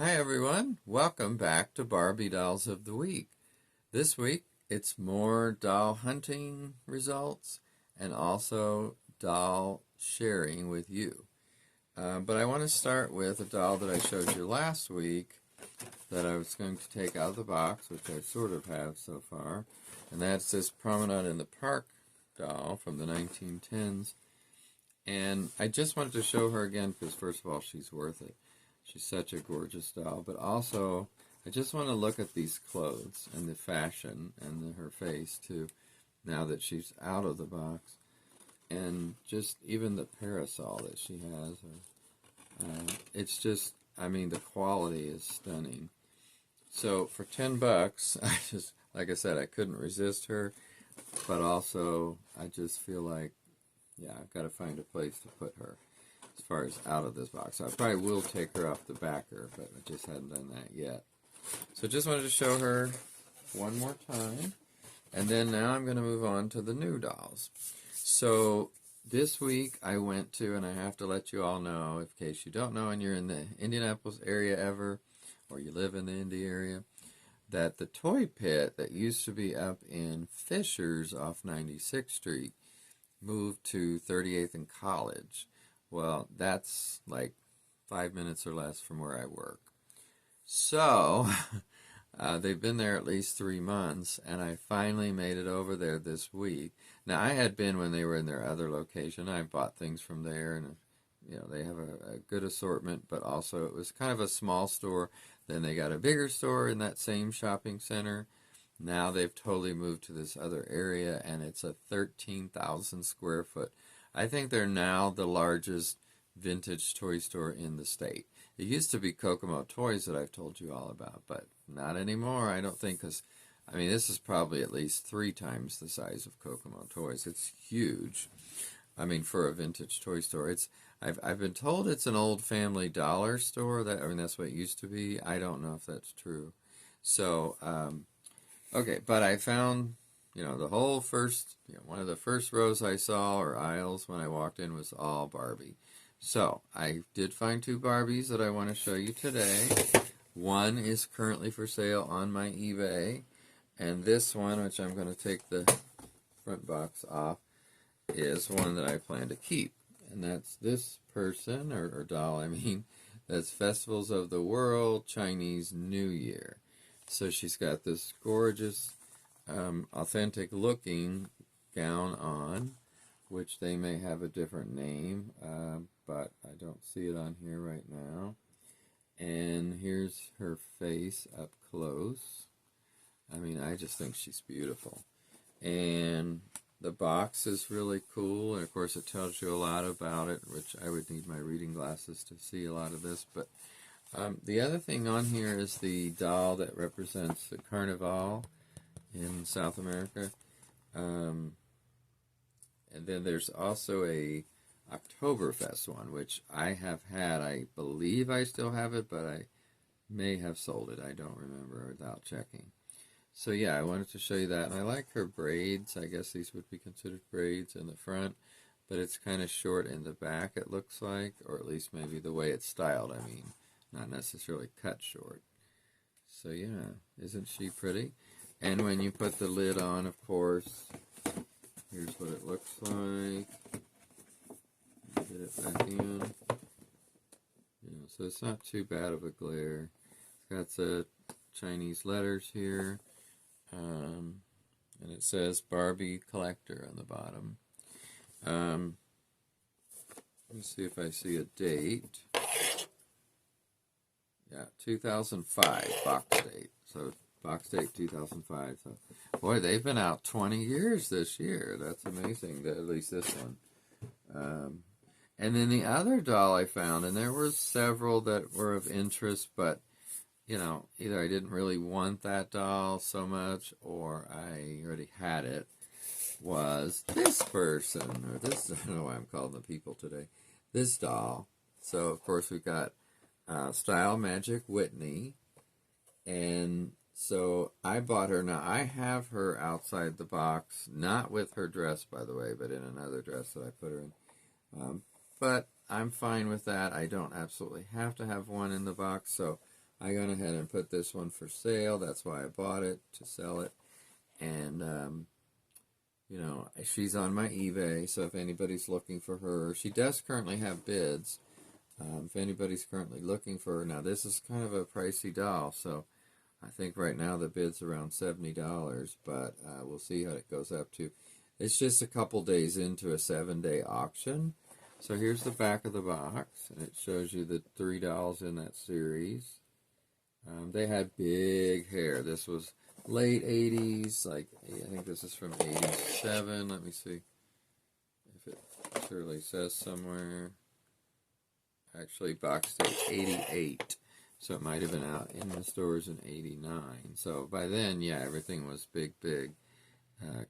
Hi everyone, welcome back to Barbie Dolls of the Week. This week it's more doll hunting results and also doll sharing with you. But I want to start with a doll that I showed you last week that I was going to take out of the box, which I sort of have so far, and that's this Promenade in the Park doll from the 1910s. And I just wanted to show her again because first of all she's worth it. She's such a gorgeous doll, but also I just want to look at these clothes and the fashion and her face too, now that she's out of the box, and just even the parasol that she has. It's just, I mean, the quality is stunning. So for $10, I just, like I said, I couldn't resist her, but also I just feel like, yeah, I've got to find a place to put her as far as out of this box. I probably will take her off the backer, but I just hadn't done that yet. So just wanted to show her one more time. And then now I'm going to move on to the new dolls. So this week I went to, and I have to let you all know, in case you don't know and you're in the Indianapolis area ever, or you live in the Indy area, that the Toy Pit that used to be up in Fishers off 96th Street moved to 38th and College. Well, that's like 5 minutes or less from where I work. So, they've been there at least 3 months, and I finally made it over there this week. Now, I had been when they were in their other location. I bought things from there, and they have a good assortment, but also it was kind of a small store. Then they got a bigger store in that same shopping center. Now they've totally moved to this other area, and it's a 13,000 square foot. I think they're now the largest vintage toy store in the state. It used to be Kokomo Toys that I've told you all about, but not anymore, I don't think, because, I mean, this is probably at least 3 times the size of Kokomo Toys. It's huge. I mean, for a vintage toy store. I've been told it's an old Family Dollar store. That's what it used to be. I don't know if that's true. So, okay, but I found, the whole first, one of the first rows I saw, or aisles, when I walked in was all Barbie. So, I did find 2 Barbies that I want to show you today. One is currently for sale on my eBay, and this one, which I'm going to take the front box off, is one that I plan to keep. And that's this person, or doll, I mean, that's Festivals of the World Chinese New Year. So she's got this gorgeous, authentic looking gown on, which they may have a different name, but I don't see it on here right now. And here's her face up close. I mean, I just think she's beautiful. And the box is really cool, and of course it tells you a lot about it, which I would need my reading glasses to see a lot of this, but the other thing on here is the doll that represents the Carnival in South America. And then there's also a Oktoberfest one, which I have had. I believe I still have it, but I may have sold it. I don't remember without checking. So yeah, I wanted to show you that. And I like her braids. I guess these would be considered braids in the front, but it's kind of short in the back, it looks like, or at least maybe the way it's styled, I mean. Not necessarily cut short. So yeah, isn't she pretty? And when you put the lid on, of course, here's what it looks like. Get it back in. So it's not too bad of a glare. It's got the Chinese letters here. And it says Barbie Collector on the bottom. Let me see if I see a date. Yeah, 2005 box date. So box date 2005. So, boy, they've been out 20 years this year. That's amazing. At least this one. And then the other doll I found, and there were several that were of interest, but either I didn't really want that doll so much, or I already had it. Was this person, or this? I don't know why I'm calling the people today. This doll. So of course we've got Style Magic Whitney, and so I bought her. Now I have her outside the box, not with her dress, by the way, but in another dress that I put her in. But I'm fine with that. I don't absolutely have to have one in the box, so I went ahead and put this one for sale. That's why I bought it, to sell it. And, you know, she's on my eBay, so if anybody's looking for her, she does currently have bids. If anybody's currently looking for her, now this is kind of a pricey doll, so I think right now the bid's around $70, but we'll see how it goes up to. It's just a couple days into a 7-day auction. So here's the back of the box, and it shows you the 3 dolls in that series. They had big hair. This was late 80s, like, I think this is from 87. Let me see if it surely says somewhere. Actually, box date 88. So it might have been out in the stores in 89. So by then, yeah, everything was big,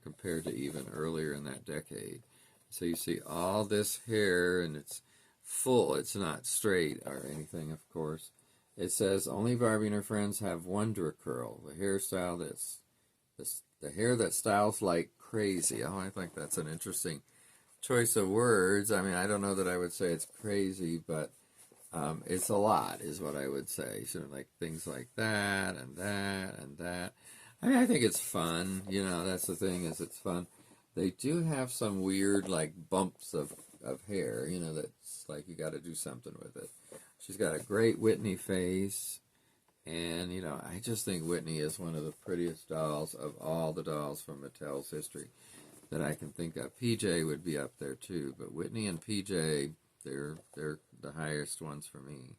compared to even earlier in that decade. So you see all this hair, and it's full. It's not straight or anything, of course. It says, only Barbie and her friends have Wonder Curl, the hairstyle the hair that styles like crazy. Oh, I think that's an interesting choice of words. I mean, I don't know that I would say it's crazy, but it's a lot, is what I would say. So, like, things like that and that and that. I mean, I think it's fun. You know, that's the thing, is it's fun. They do have some weird, like, bumps of hair, you know, that's like you got to do something with it. She's got a great Whitney face, and, you know, I just think Whitney is one of the prettiest dolls of all the dolls from Mattel's history that I can think of. PJ would be up there, too, but Whitney and PJ, they're the highest ones for me.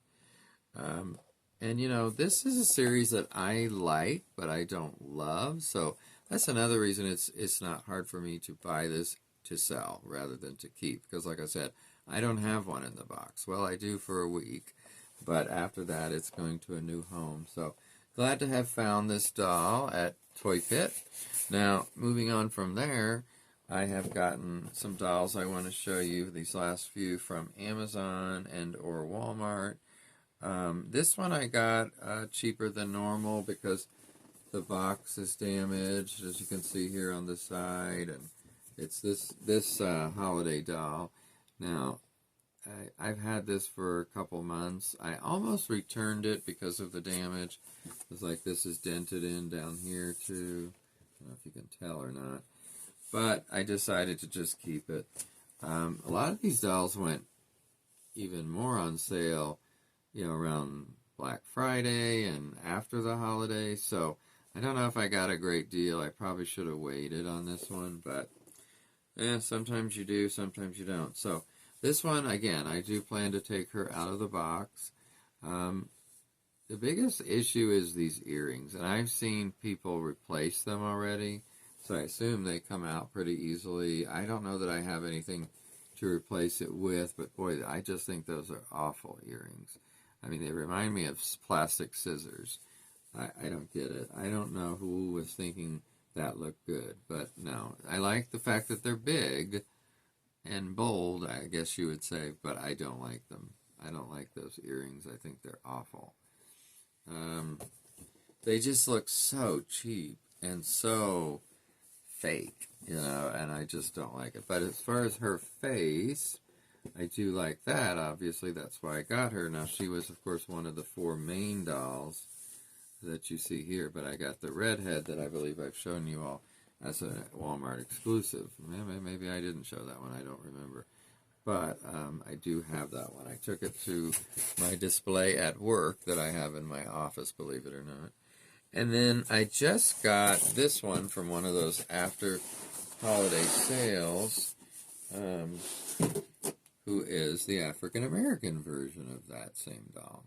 And, you know, this is a series that I like, but I don't love, so that's another reason it's not hard for me to buy this to sell rather than to keep, because, like I said, I don't have one in the box. Well, I do for a week, but after that, it's going to a new home. So, glad to have found this doll at Toy Pit. Now, moving on from there, I have gotten some dolls I want to show you, these last few, from Amazon and or Walmart. This one I got cheaper than normal because the box is damaged, as you can see here on the side, and it's this holiday doll. Now, I've had this for a couple months. I almost returned it because of the damage. It's like this is dented in down here too. I don't know if you can tell or not. But I decided to just keep it. A lot of these dolls went even more on sale, you know, around Black Friday and after the holiday. So I don't know if I got a great deal. I probably should have waited on this one, but sometimes you do, sometimes you don't. So this one, again, I do plan to take her out of the box. The biggest issue is these earrings, and I've seen people replace them already, so I assume they come out pretty easily. I don't know that I have anything to replace it with, but boy, I just think those are awful earrings. I mean, they remind me of plastic scissors. I don't get it. I don't know who was thinking that looked good, but no. I like the fact that they're big and bold, I guess you would say, but I don't like them. I don't like those earrings. I think they're awful. They just look so cheap and so fake, you know, and I just don't like it. But as far as her face, I do like that, obviously. That's why I got her. Now, she was, of course, one of the 4 main dolls that you see here, but I got the redhead that I believe I've shown you all as a Walmart exclusive. Maybe I didn't show that one, I don't remember. But I do have that one. I took it to my display at work that I have in my office, believe it or not. And then I just got this one from one of those after holiday sales, who is the African American version of that same doll.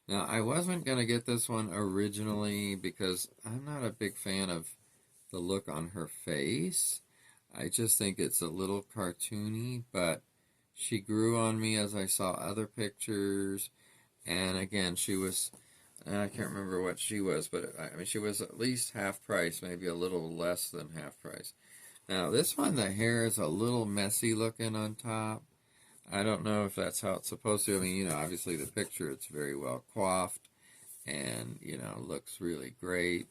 Now, I wasn't going to get this one originally because I'm not a big fan of the look on her face. I just think it's a little cartoony, but she grew on me as I saw other pictures. And again, she was, I can't remember what she was, but I mean, she was at least half price, maybe a little less than half price. Now, this one, the hair is a little messy looking on top. I don't know if that's how it's supposed to. I mean, you know, obviously the picture, it's very well coiffed and, you know, looks really great.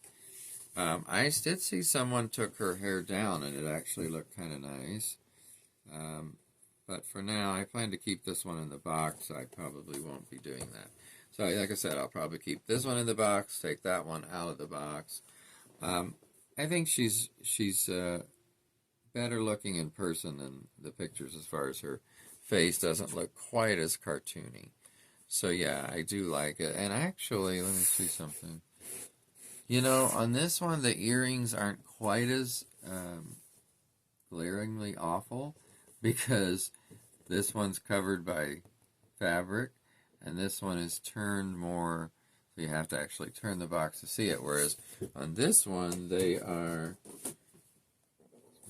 I did see someone took her hair down and it actually looked kind of nice. But for now, I plan to keep this one in the box. I probably won't be doing that. So like I said, I'll probably keep this one in the box, take that one out of the box. I think she's better looking in person than the pictures as far as her face doesn't look quite as cartoony. So yeah, I do like it. And actually, let me see something. You know, on this one, the earrings aren't quite as glaringly awful because this one's covered by fabric and this one is turned more, so you have to actually turn the box to see it, whereas on this one they are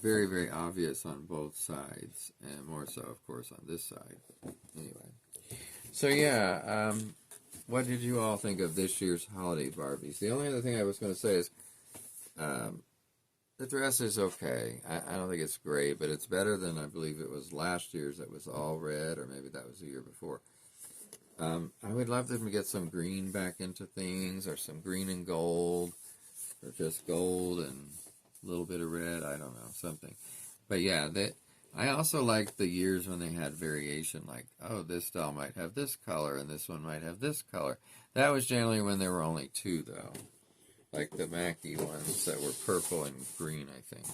very, very obvious on both sides, and more so, of course, on this side. Anyway, so yeah, what did you all think of this year's holiday Barbies? The only other thing I was going to say is the dress is okay. I don't think it's great, but it's better than I believe it was last year's that was all red, or maybe that was the year before. I would love them to get some green back into things, or some green and gold, or just gold and a little bit of red. I don't know, something. But yeah, I also like the years when they had variation, like, oh, this doll might have this color, and this one might have this color. That was generally when there were only two, though. Like the Mackie ones that were purple and green, I think.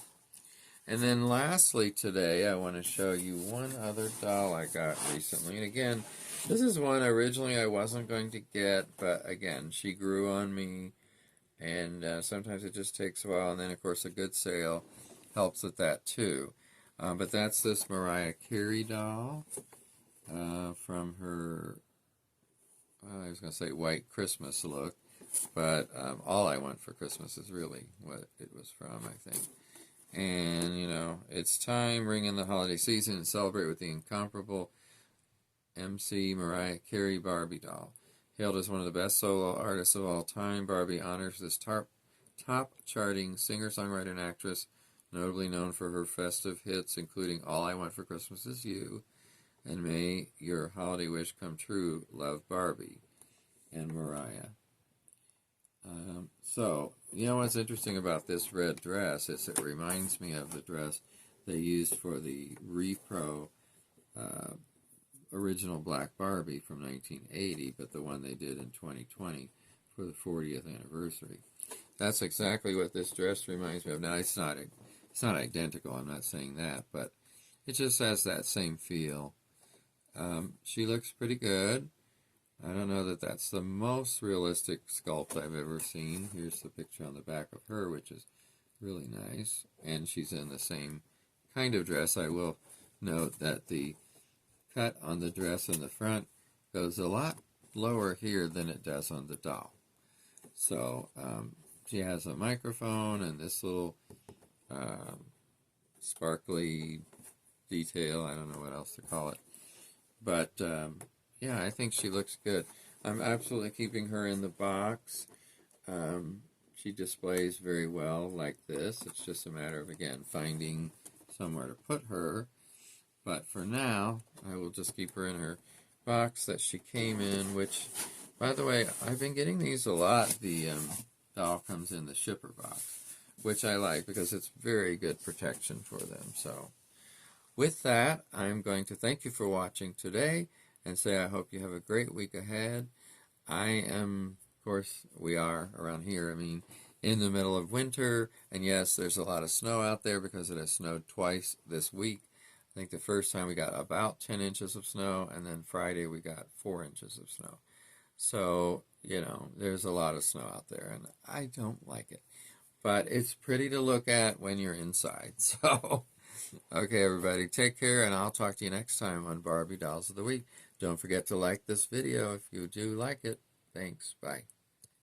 And then lastly today, I want to show you one other doll I got recently. And again, this is one originally I wasn't going to get, but again, she grew on me. And sometimes it just takes a while. And then, of course, a good sale helps with that, too. But that's this Mariah Carey doll from her, I was going to say White Christmas look. But All I Want for Christmas is really what it was from, I think. And, you know, it's time, ring in the holiday season, and celebrate with the incomparable MC Mariah Carey Barbie doll. Hailed as one of the best solo artists of all time, Barbie honors this top-charting singer-songwriter and actress, notably known for her festive hits, including All I Want for Christmas Is You, and May Your Holiday Wish Come True, Love Barbie, and Mariah. So, you know what's interesting about this red dress is it reminds me of the dress they used for the repro original Black Barbie from 1980, but the one they did in 2020 for the 40th anniversary. That's exactly what this dress reminds me of. Now, it's not identical, I'm not saying that, but it just has that same feel. She looks pretty good. I don't know that that's the most realistic sculpt I've ever seen. Here's the picture on the back of her, which is really nice. And she's in the same kind of dress. I will note that the cut on the dress in the front goes a lot lower here than it does on the doll. So she has a microphone and this little sparkly detail. I don't know what else to call it. But yeah, I think she looks good. I'm absolutely keeping her in the box. She displays very well like this. It's just a matter of, again, finding somewhere to put her. But for now, I will just keep her in her box that she came in, which, by the way, I've been getting these a lot. The doll comes in the shipper box, which I like because it's very good protection for them. So with that, I'm going to thank you for watching today and say I hope you have a great week ahead. I am, of course, we are around here, in the middle of winter, and yes, there's a lot of snow out there because it has snowed twice this week. I think the first time we got about 10 inches of snow, and then Friday we got 4 inches of snow. So, you know, there's a lot of snow out there, and I don't like it. But it's pretty to look at when you're inside. So, okay, everybody, take care, and I'll talk to you next time on Barbie Dolls of the Week. Don't forget to like this video if you do like it. Thanks. Bye.